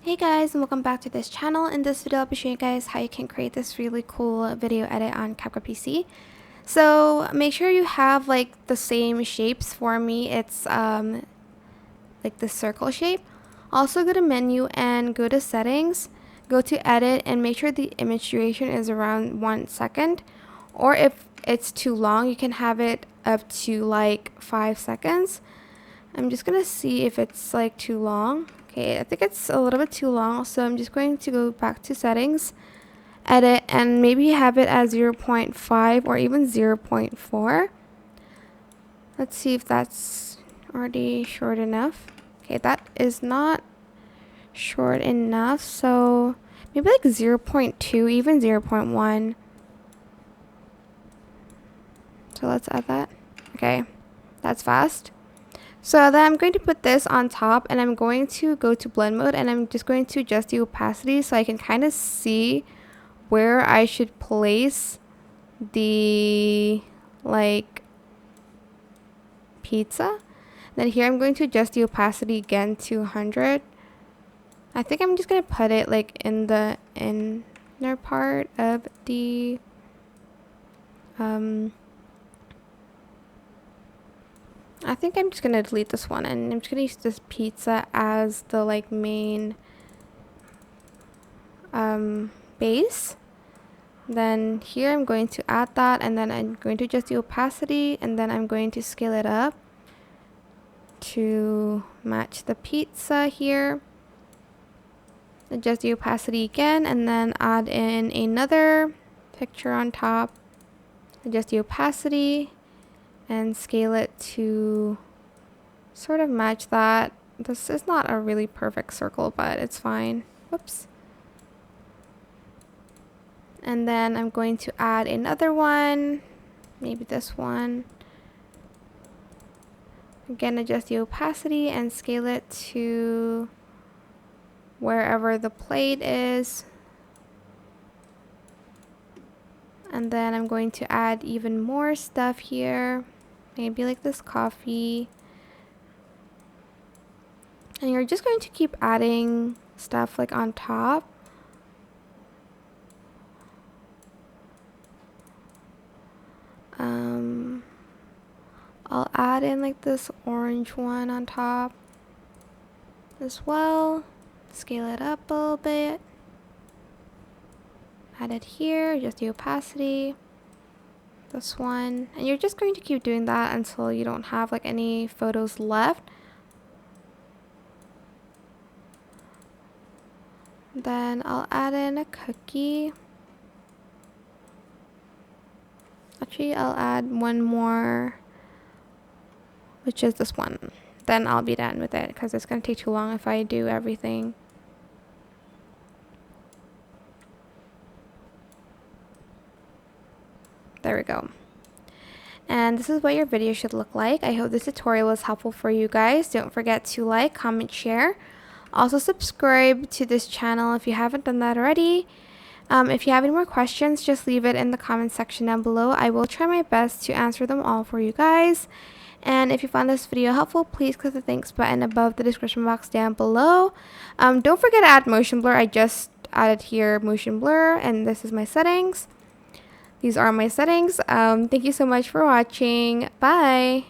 Hey guys, and welcome back to this channel. In this video I'll be showing you guys how you can create this really cool video edit on CapCut PC. So make sure you have like the same shapes. For me it's like the circle shape. Also go to menu and go to settings, go to edit, and make sure the image duration is around 1 second, or if it's too long you can have it up to like 5 seconds. I'm just gonna see if it's like too long. Okay, I think it's a little bit too long, so I'm just going to go back to settings, edit, and maybe have it as 0.5 or even 0.4. Let's see if that's already short enough. Okay, that is not short enough, so maybe like 0.2, even 0.1. So let's add that. Okay, that's fast. So then I'm going to put this on top, and I'm going to go to blend mode, and I'm just going to adjust the opacity so I can kind of see where I should place the like pizza. Then here I'm going to adjust the opacity again to 100. I think I'm just going to put it like in the inner part of the I think I'm just going to delete this one, and I'm just going to use this pizza as the like main base. Then here I'm going to add that, and then I'm going to adjust the opacity, and then I'm going to scale it up to match the pizza here. Adjust the opacity again, and then add in another picture on top. Adjust the opacity and scale it to sort of match that. This is not a really perfect circle, but it's fine. Whoops. And then I'm going to add another one, maybe this one. Again, adjust the opacity and scale it to wherever the plate is. And then I'm going to add even more stuff here. Maybe like this coffee. And you're just going to keep adding stuff like on top. I'll add in like this orange one on top as well. Scale it up a little bit. Add it here, adjust the opacity. This one. And you're just going to keep doing that until you don't have like any photos left. Then I'll add in a cookie. Actually, I'll add one more, which is this one. Then I'll be done with it because it's going to take too long if I do everything. There we go. And this is what your video should look like. I hope this tutorial was helpful for you guys. Don't forget to like, comment, share. Also subscribe to this channel if you haven't done that already. If you have any more questions, just leave it in the comment section down below. I will try my best to answer them all for you guys. And if you found this video helpful, please click the thanks button above the description box down below. Don't forget to add motion blur. I just added here motion blur, and this is my settings. These are my settings. Thank you so much for watching. Bye.